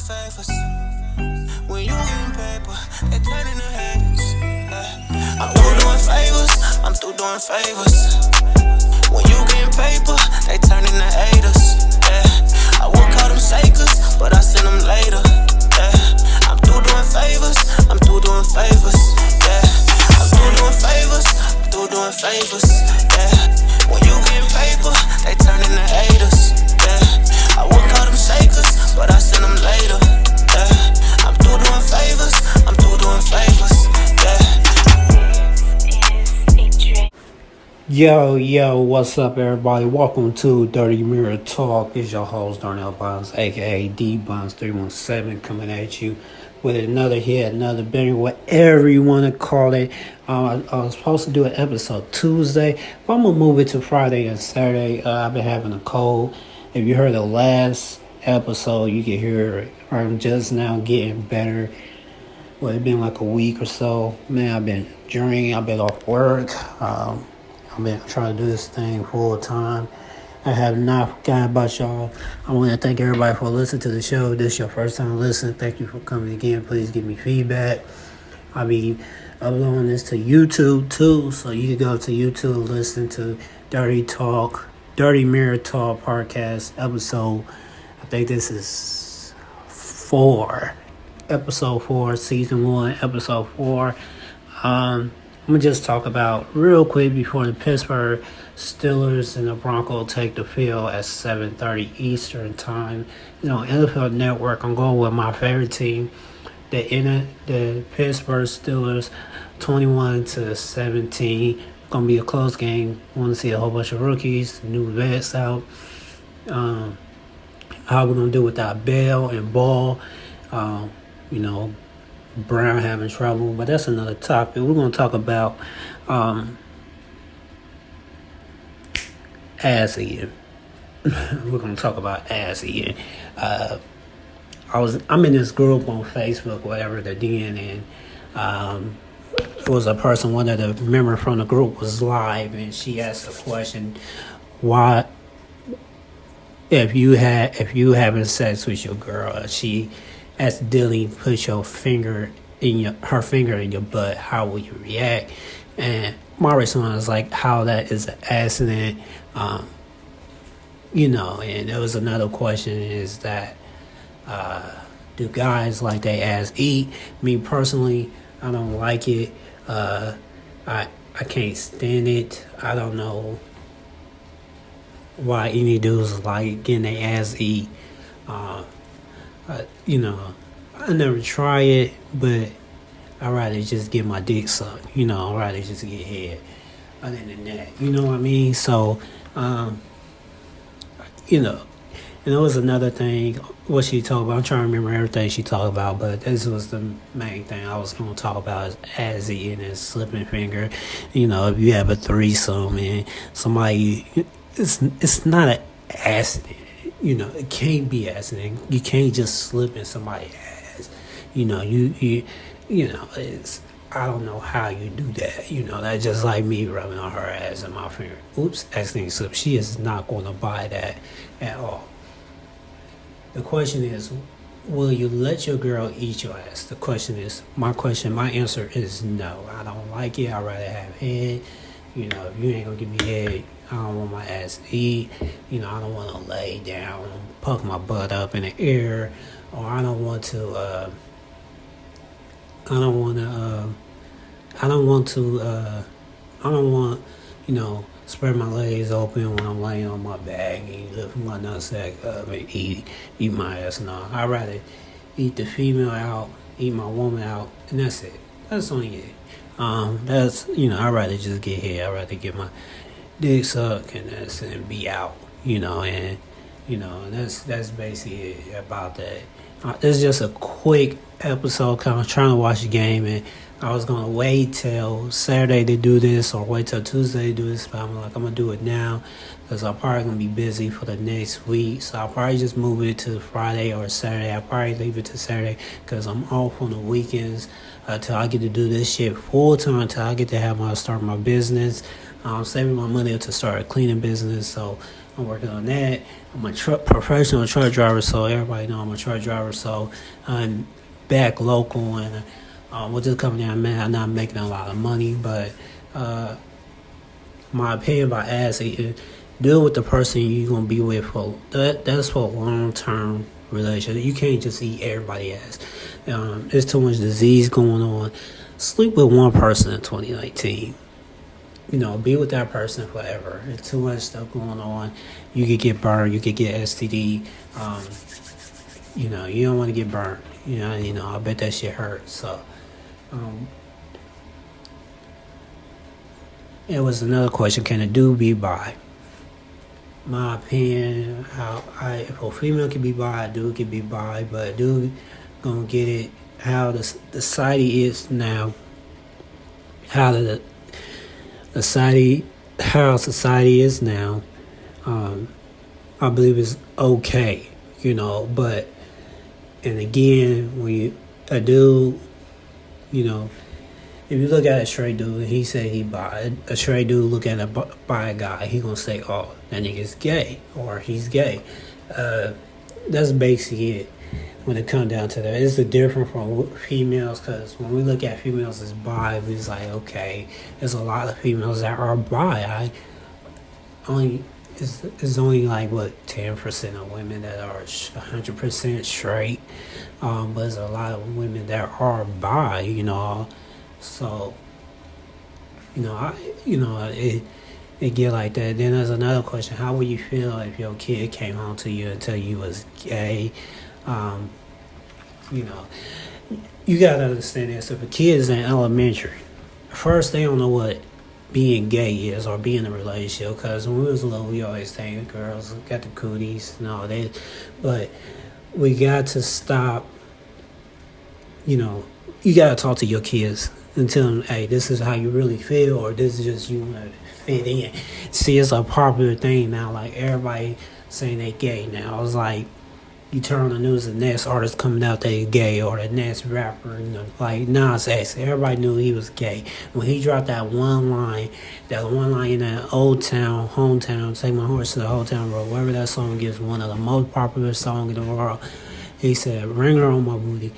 favors. When you getting paper, they turn into haters. Yeah. I'm through doing favors, I'm through doing favors. When you getting paper, they turn into haters. Yeah. I would call them shakers, but I send them later. Yeah. I'm through doing favors, I'm through doing favors. Yeah. I'm through doing favors, I'm through doing favors. Yeah. When you getting paper, they turn into haters. Yeah. I would call them shakers, but I send them later. Yeah. I'm through doing favors, I'm through doing favors. Yeah. Yo, what's up, everybody? Welcome to Dirty Mirror Talk. It's your host, Darnell Bonds, aka D Bonds 317, coming at you with another hit, another banger, whatever you want to call it. I was supposed to do an episode Tuesday, but I'm going to move it to Friday and Saturday. I've been having a cold. If you heard the last episode, you can hear I'm just now getting better. Well, it's been like a week or so. Man, I've been drinking. I've been off work. I've been trying to do this thing full time. I have not forgotten about y'all. I want to thank everybody for listening to the show. If this is your first time listening, thank you for coming again. Please give me feedback. I'll be uploading this to YouTube too, so you can go to YouTube, listen to Dirty Mirror Talk podcast episode. I think this is 4. Episode 4, season 1, episode 4. I'm going to just talk about real quick before the Pittsburgh Steelers and the Broncos take the field at 7:30 Eastern time. NFL Network, I'm going with my favorite team, the Pittsburgh Steelers, 21-17. Going to be a close game. Want to see a whole bunch of rookies, new vets out. How we're going to do without Bell and Ball. Brown having trouble, but that's another topic. We're going to talk about ass eating. We're going to talk about ass eating. I'm in this group on Facebook, whatever they're doing, and it was a person, one of the members from the group was live, and she asked a question: why, if you having sex with your girl, she accidentally put her finger in your butt, how will you react? And my response is like, how that is an accident. And there was another question, is that do guys like they ass eat? Me personally, I don't like it. I can't stand it. I don't know why any dudes like getting their ass eat. I never try it, but I'd rather just get my dick sucked. I'd rather just get head. Other than that, you know what I mean? So, and it was another thing, what she talked about. I'm trying to remember everything she talked about, but this was the main thing I was going to talk about, is ass eating and slipping finger. If you have a threesome and somebody, it's not an accident. It can't be accident. You can't just slip in somebody's ass. It's, I don't know how you do that. That's just like me rubbing on her ass and my finger. Oops, accidentally slipped. She is not going to buy that at all. The question is, will you let your girl eat your ass? My answer is no. I don't like it. I'd rather have head. If you ain't gonna give me head, I don't want my ass to eat. I don't want to lay down, puff my butt up in the air, or I don't want to spread my legs open when I'm laying on my back and lift my nutsack up and eat my ass. No, I'd rather eat the female out, eat my woman out, and that's it. That's only it. I'd rather just get here. I'd rather get my dick sucked and be out, and that's basically it about that. This is just a quick episode, kind of trying to watch the game, and I was gonna wait till Saturday to do this, or wait till Tuesday to do this, but I'm gonna do it now, because I'm probably gonna be busy for the next week, so I'll probably just move it to Friday or Saturday. I'll probably leave it to Saturday, because I'm off on the weekends, till I get to do this shit full time, till I get to start my business. I'm saving my money to start a cleaning business, so I'm working on that. I'm a professional truck driver, so everybody know I'm a truck driver. So I'm back local, and with this company I'm not making a lot of money, but my opinion by asking, deal with the person you're gonna be with for that's for a long-term relationship. You can't just eat everybody ass. There's too much disease going on. Sleep with one person in 2019. Be with that person forever. There's too much stuff going on. You could get burned. You could get STD. You don't want to get burned. I bet that shit hurts. So, it was another question: can a dude be bi? My opinion, if a female can be bi, a dude can be bi, but a dude gonna get it how the society is now. How society is now, I believe is okay, but, and again, when a dude, if you look at a straight dude, he say he bi, a straight dude look at a bi guy, he gonna say, oh, that nigga's gay, or he's gay. That's basically it. When it comes down to that, it's the difference from females, because when we look at females as bi, it's like, okay, there's a lot of females that are bi. It's only like 10% of women that are 100% straight, but there's a lot of women that are bi, so it get like that. Then there's another question: how would you feel if your kid came home to you and tell you was gay? You gotta understand this. If a kid is in elementary, first they don't know what being gay is or being in a relationship. Because when we was little, we always think girls got the cooties and all that. But we got to stop. You gotta talk to your kids and tell them, hey, this is how you really feel, or this is just you want to fit in. See, it's a popular thing now. Like, everybody saying they gay now. It's like, you turn on the news, the next artist coming out they gay, or the next rapper, like Nas X. Everybody knew he was gay. When he dropped that one line in that Old Town, Hometown, Take My Horse to the Old Town Road, whatever that song is, one of the most popular songs in the world. He said, ring her on my booty.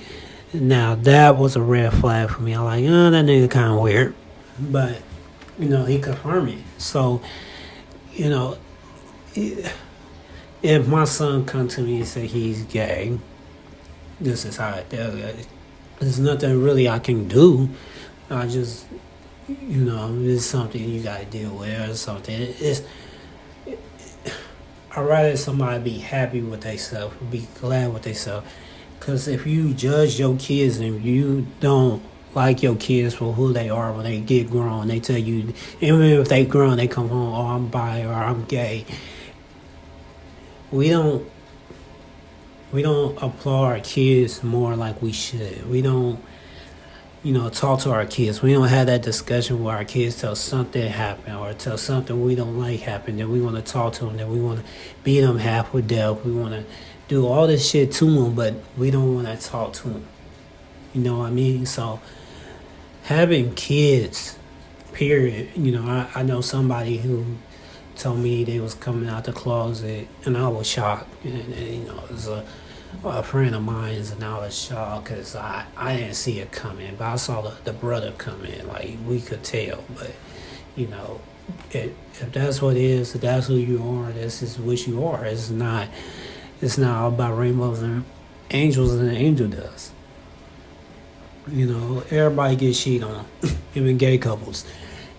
Now, that was a red flag for me. I'm like, that nigga kind of weird. But, he confirmed it. So, if my son come to me and say he's gay, this is how it does. There's nothing really I can do. I just, it's something you got to deal with or something. I'd rather somebody be happy with themselves, be glad with themselves. Because if you judge your kids and you don't like your kids for who they are when they get grown, they tell you, even if they grown, they come home, oh, I'm bi or I'm gay. We don't applaud our kids more like we should. We don't, talk to our kids. We don't have that discussion where our kids tell something happened or tell something we don't like happened, that we want to talk to them, that we want to beat them half with death. We want to do all this shit to them, but we don't want to talk to them. You know what I mean? So, having kids, period, I know somebody who told me they was coming out the closet, and I was shocked. And it was a friend of mine, and I was shocked because I didn't see it coming, but I saw the brother coming. Like, we could tell, but if that's what it is, if that's who you are, this is what you are. It's not all about rainbows and angels, and an angel does. Everybody gets cheated on, even gay couples.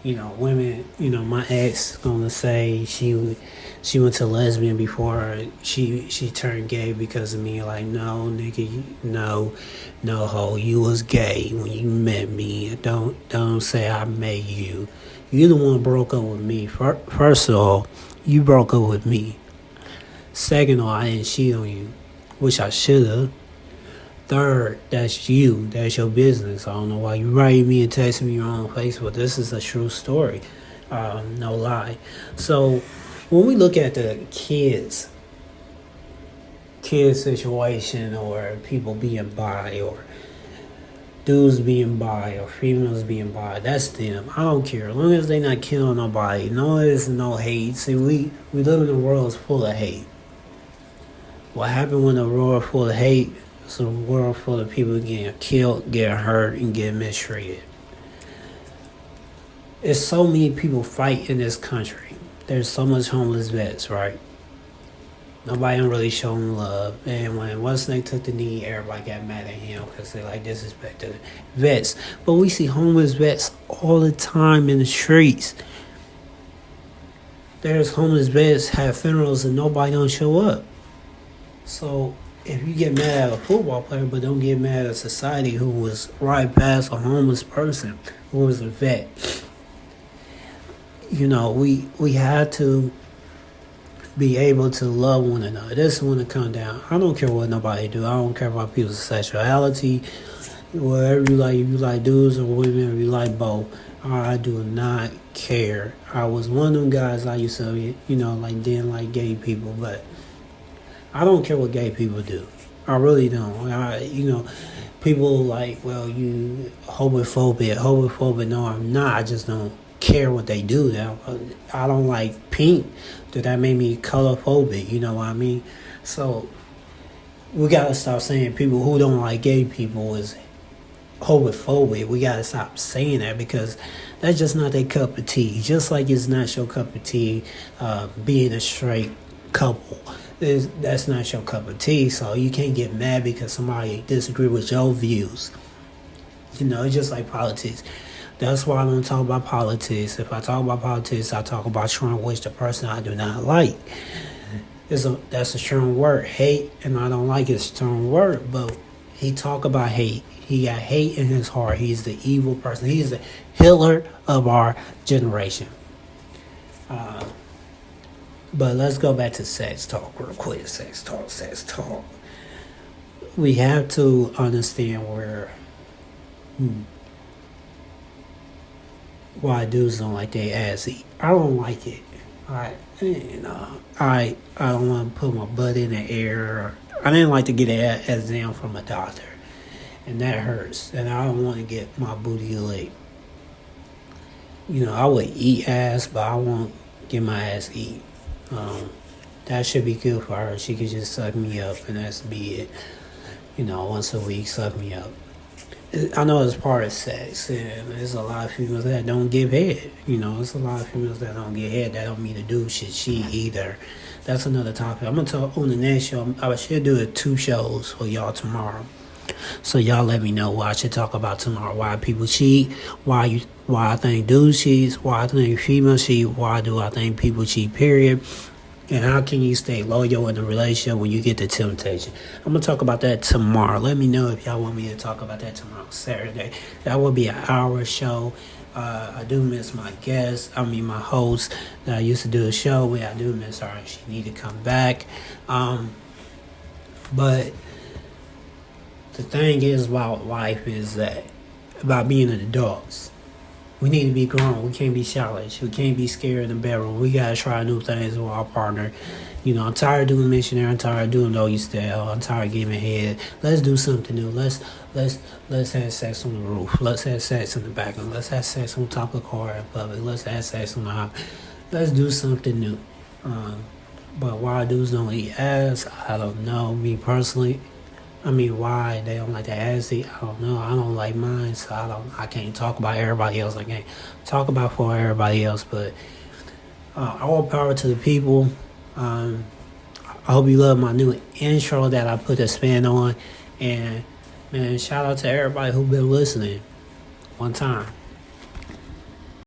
Women, my ex gonna say she went to lesbian before she turned gay because of me. Like, no, nigga, no ho, you was gay when you met me. Don't say I met you. You the one broke up with me. First of all, you broke up with me. Second of all, I didn't cheat on you, which I should've. Third, that's you. That's your business. I don't know why you writing me and texting me on Facebook. This is a true story. No lie. So, when we look at the kids situation, or people being bi, or dudes being bi or females being bi, that's them. I don't care. As long as they not killing nobody, no, there's no hate. See, we live in a world full of hate. What happened when a world full of hate is a world full of people getting killed, getting hurt, and getting mistreated. There's so many people fight in this country. There's so much homeless vets, right? Nobody really showing love. And when Westsnake took the knee, everybody got mad at him because they like disrespected vets. But we see homeless vets all the time in the streets. There's homeless vets have funerals and nobody don't show up. So if you get mad at a football player but don't get mad at society who was right past a homeless person who was a vet, you know, we had to be able to love one another. This is when it come down. I don't care what nobody do. I don't care about people's sexuality, whatever you like. If you like dudes or women, or you like both, I do not care. I was one of them guys. I used to, like didn't like gay people, but I don't care what gay people do. I really don't. People like, well, you homophobic. No, I'm not. I just don't care what they do. Now, I don't like pink. That made me colorphobic, you know what I mean? So we gotta stop saying people who don't like gay people is homophobic. We gotta stop saying that because that's just not their cup of tea. Just like it's not your cup of tea being a straight couple. That's not your cup of tea. So you can't get mad because somebody disagree with your views. It's just like politics. That's why I don't talk about politics. If I talk about politics, I talk about Trump, which the person I do not like. That's a strong word. Hate, and I don't like it, a strong word. But he talk about hate. He got hate in his heart. He's the evil person. He's the Hitler of our generation. But let's go back to sex talk real quick. Sex talk. We have to understand why dudes don't like their ass eat. I don't like it. I don't want to put my butt in the air. I didn't like to get an exam from a doctor, and that hurts. And I don't want to get my booty licked. I would eat ass, but I won't get my ass eat. That should be good for her. She could just suck me up, and that's be it. Once a week, suck me up. I know it's part of sex, and there's a lot of females that don't give head. There's a lot of females that don't get head. That don't mean to do shit cheat either. That's another topic. I'm gonna talk on the next show. I should do 2 shows for y'all tomorrow. So y'all let me know what I should talk about tomorrow. Why people cheat? Why I think dudes cheat? Why I think females cheat? Why do I think people cheat? Period. And how can you stay loyal in a relationship when you get the temptation? I'm going to talk about that tomorrow. Let me know if y'all want me to talk about that tomorrow, Saturday. That will be an hour show. I do miss my my host that I used to do a show with. I do miss her. She need to come back. But the thing is about life is that about being an adults. We need to be grown. We can't be childish. We can't be scared in the bedroom. We gotta try new things with our partner. I'm tired of doing missionary. I'm tired of doing doggy style. I'm tired of giving head. Let's do something new. Let's have sex on the roof. Let's have sex in the background. Let's have sex on top of the car in public. Let's have sex on the hop. Let's do something new. But why dudes don't eat ass, I don't know. Me personally, why they don't like the ass eat, I don't know. I don't like mine, so I can't talk about everybody else. I can't talk about for everybody else, but all power to the people. I hope you love my new intro that I put a spin on, and man, shout out to everybody who been listening. One time.